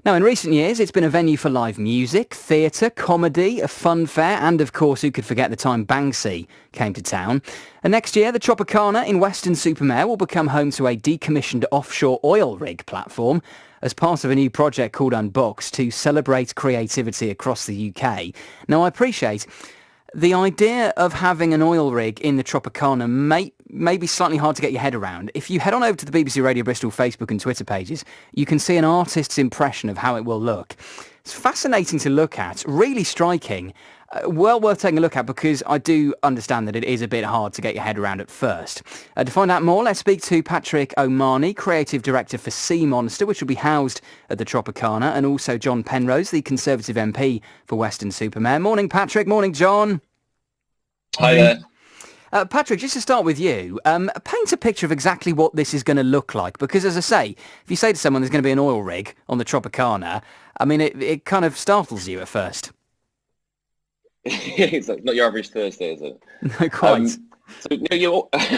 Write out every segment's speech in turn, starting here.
Now, in recent years, it's been a venue for live music, theatre, comedy, a fun fair, and of course, who could forget the time Banksy came to town. And next year, the Tropicana in Weston-super-Mare will become home to a decommissioned offshore oil rig platform as part of a new project called Unboxed to celebrate creativity across the UK. Now, I appreciate the idea of having an oil rig in the Tropicana may be slightly hard to get your head around. If you head on over to the BBC Radio Bristol Facebook and Twitter pages, you can see an artist's impression of how it will look. It's fascinating to look at, really striking, well worth taking a look at because I do understand that it is a bit hard to get your head around at first. To find out more, let's speak to Patrick O'Mahony, Creative Director for Sea Monster, which will be housed at the Tropicana, and also John Penrose, the Conservative MP for Weston-super-Mare. Morning, Patrick. Morning, John. Hi there. Patrick, just to start with you, paint a picture of exactly what this is going to look like, because as I say, if you say to someone there's going to be an oil rig on the Tropicana, I mean, it kind of startles you at first. It's not your average Thursday, is it? No, quite.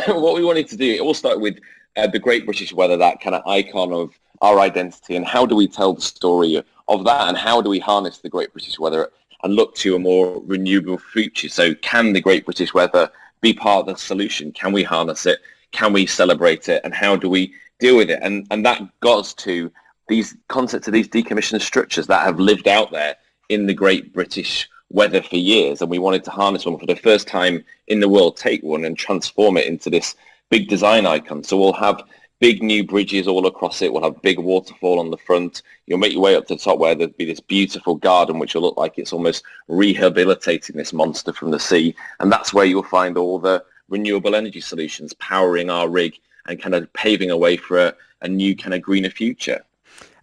What we wanted to do, it all started with the Great British Weather, that kind of icon of our identity, and how do we tell the story of that, and how do we harness the Great British Weather and look to a more renewable future? So can the Great British Weather be part of the solution? Can we harness it? Can we celebrate it? And how do we deal with it? And that got us to these concepts of these decommissioned structures that have lived out there in the Great British Weather for years. And we wanted to harness one for the first time in the world, take one and transform it into this big design icon. So we'll have big new bridges all across it. We'll have big waterfall on the front. You'll make your way up to the top where there'll be this beautiful garden, which will look like it's almost rehabilitating this monster from the sea. And that's where you'll find all the renewable energy solutions powering our rig and kind of paving a way for a new kind of greener future.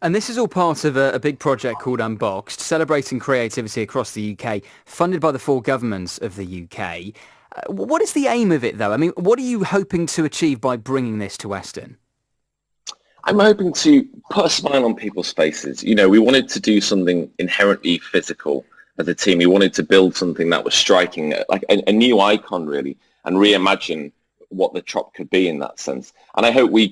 And this is all part of a big project called Unboxed, celebrating creativity across the UK, funded by the four governments of the UK. What is the aim of it, though? I mean, what are you hoping to achieve by bringing this to Weston? I'm hoping to put a smile on people's faces. You know, we wanted to do something inherently physical as a team. We wanted to build something that was striking, like a new icon, really, and reimagine what the Trop could be in that sense. And I hope we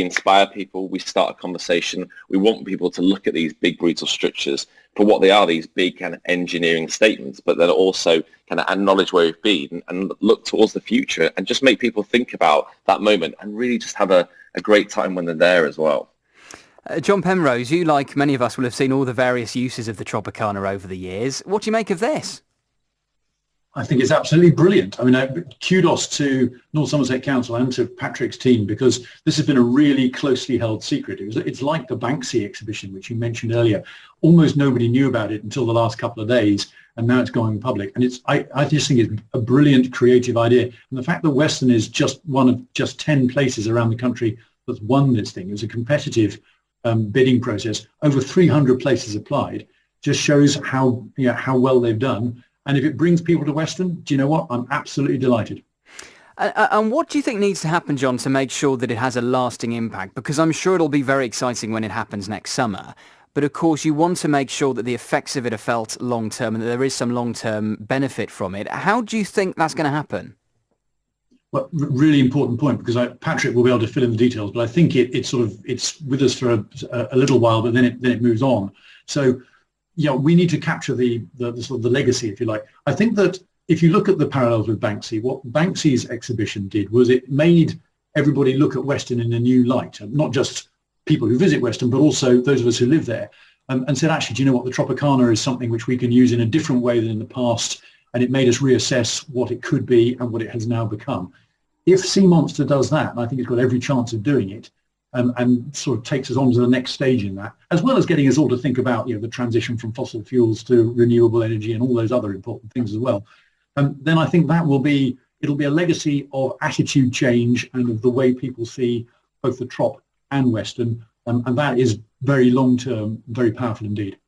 inspire people, we start a conversation. We want people to look at these big, brutal structures for what they are, these big kind of engineering statements, but then also kind of acknowledge where we've been and look towards the future and just make people think about that moment and really just have a great time when they're there as well. John Penrose, you, like many of us, will have seen all the various uses of the Tropicana over the years. What do you make of this? I think it's absolutely brilliant. I mean, kudos to North Somerset Council and to Patrick's team, because this has been a really closely held secret. It's like the Banksy exhibition, which you mentioned earlier. Almost nobody knew about it until the last couple of days, and now it's going public. And I just think it's a brilliant creative idea. And the fact that Weston is just one of just 10 places around the country that's won this thing, it was a competitive bidding process. Over 300 places applied, just shows how well they've done. And if it brings people to Weston, do you know what? I'm absolutely delighted. And what do you think needs to happen, John, to make sure that it has a lasting impact? Because I'm sure it'll be very exciting when it happens next summer. But of course, you want to make sure that the effects of it are felt long-term and that there is some long-term benefit from it. How do you think that's going to happen? Well, really important point, because Patrick will be able to fill in the details, but I think it's with us for a little while, but then it moves on. So, yeah, we need to capture the sort of the legacy, if you like. I think that if you look at the parallels with Banksy, what Banksy's exhibition did was it made everybody look at Weston in a new light, and not just people who visit Weston, but also those of us who live there, and said, actually, do you know what, the Tropicana is something which we can use in a different way than in the past, and it made us reassess what it could be and what it has now become. If Sea Monster does that, and I think it's got every chance of doing it, and sort of takes us on to the next stage in that, as well as getting us all to think about the transition from fossil fuels to renewable energy and all those other important things as well, then I think it'll be a legacy of attitude change and of the way people see both the Trop and Weston, and that is very long-term, very powerful indeed.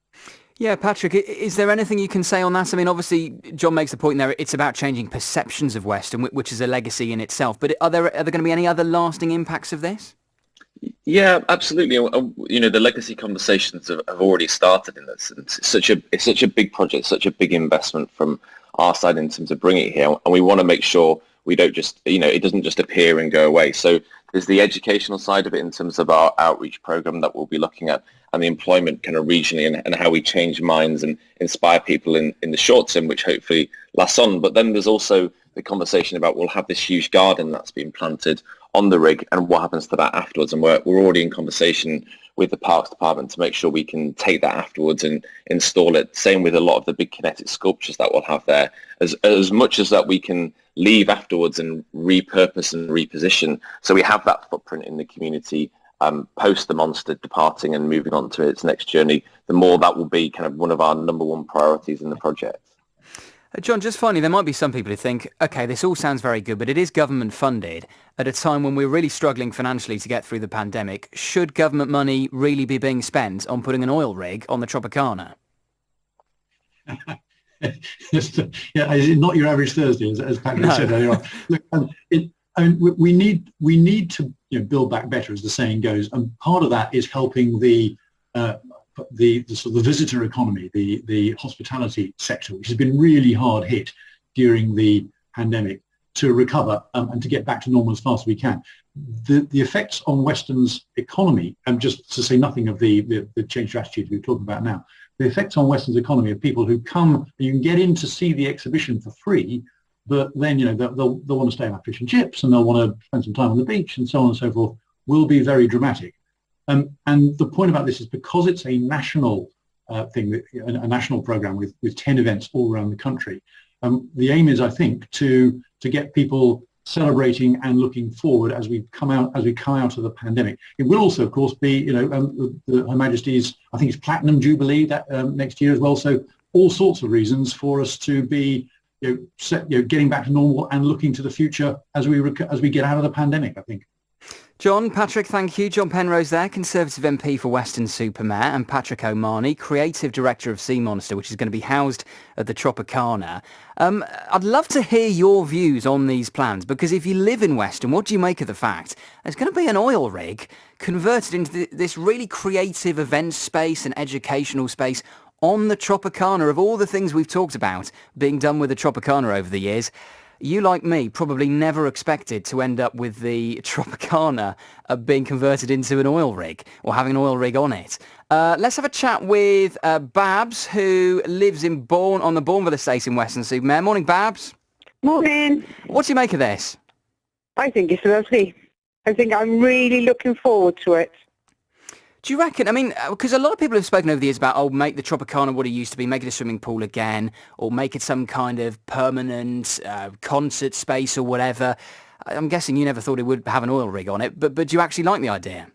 Yeah, Patrick, is there anything you can say on that? I mean, obviously, John makes the point there, it's about changing perceptions of Weston, which is a legacy in itself, but are there going to be any other lasting impacts of this? Yeah, absolutely. The legacy conversations have already started in this. It's such a big project, such a big investment from our side in terms of bringing it here, and we want to make sure we don't just, it doesn't just appear and go away. So There's the educational side of it in terms of our outreach program that we'll be looking at, and the employment kind of regionally, and how we change minds and inspire people in the short term, which hopefully lasts on. But then there's also the conversation about, we'll have this huge garden that's been planted on the rig, and what happens to that afterwards. And we're already in conversation with the Parks Department to make sure we can take that afterwards and install it. Same with a lot of the big kinetic sculptures that we'll have there. As much as that we can leave afterwards and repurpose and reposition, so we have that footprint in the community post the monster departing and moving on to its next journey, the more that will be kind of one of our number one priorities in the project. John, just finally, there might be some people who think, OK, this all sounds very good, but it is government funded at a time when we're really struggling financially to get through the pandemic. Should government money really be being spent on putting an oil rig on the Tropicana? Yeah, not your average Thursday, as Patrick said earlier on. Look, we need to build back better, as the saying goes, and part of that is helping the sort of the visitor economy, the hospitality sector, which has been really hard hit during the pandemic, to recover and to get back to normal as fast as we can. The effects on Weston's economy, and just to say nothing of the change strategies we're talking about now, the effects on Weston's economy of people who come, you can get in to see the exhibition for free, but then they'll want to stay and have fish and chips, and they'll want to spend some time on the beach, and so on and so forth, will be very dramatic. And the point about this is, because it's a national thing, a national program with 10 events all around the country, the aim is, I think, to get people celebrating and looking forward as we come out of the pandemic. It will also, of course, be Her Majesty's, I think it's Platinum Jubilee that next year as well. So all sorts of reasons for us to be getting back to normal and looking to the future as we get out of the pandemic, I think. John, Patrick, thank you. John Penrose there, Conservative MP for Weston-super-Mare, and Patrick O'Marney, Creative Director of Sea Monster, which is going to be housed at the Tropicana. I'd love to hear your views on these plans, because if you live in Weston, what do you make of the fact there's going to be an oil rig converted into this really creative event space and educational space on the Tropicana? Of all the things we've talked about being done with the Tropicana over the years, you, like me, probably never expected to end up with the Tropicana being converted into an oil rig, or having an oil rig on it. Let's have a chat with Babs, who lives on the Bourneville estate in Weston-super-Mare. Morning, Babs. Morning. What do you make of this? I think it's lovely. I think I'm really looking forward to it. Do you reckon, because a lot of people have spoken over the years about, make the Tropicana what it used to be, make it a swimming pool again, or make it some kind of permanent concert space or whatever. I'm guessing you never thought it would have an oil rig on it, but do you actually like the idea?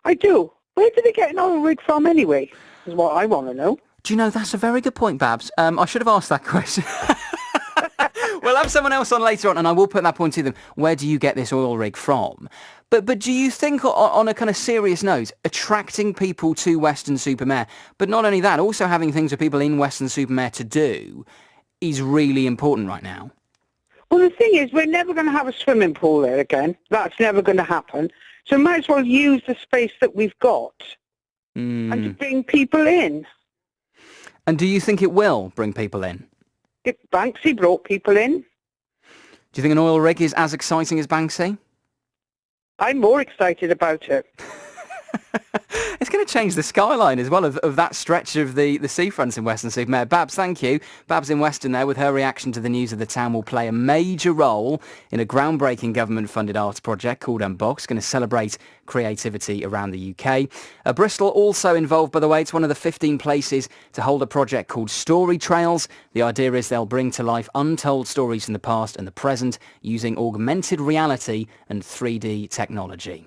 I do. Where did they get an oil rig from anyway, is what I want to know. Do you know, that's a very good point, Babs. I should have asked that question. We'll have someone else on later on, and I will put that point to them. Where do you get this oil rig from? But do you think, on a kind of serious note, attracting people to Weston-super-Mare, but not only that, also having things for people in Weston-super-Mare to do, is really important right now? Well, the thing is, we're never going to have a swimming pool there again. That's never going to happen. So we might as well use the space that we've got and to bring people in. And do you think it will bring people in? If Banksy brought people in. Do you think an oil rig is as exciting as Banksy? I'm more excited about it. It's going to change the skyline as well of that stretch of the seafronts in Weston-super-Mare. Babs, thank you. Babs in Weston there, with her reaction to the news of the town, will play a major role in a groundbreaking government-funded arts project called Unbox, going to celebrate creativity around the UK. Bristol also involved, by the way. It's one of the 15 places to hold a project called Story Trails. The idea is they'll bring to life untold stories from the past and the present using augmented reality and 3D technology.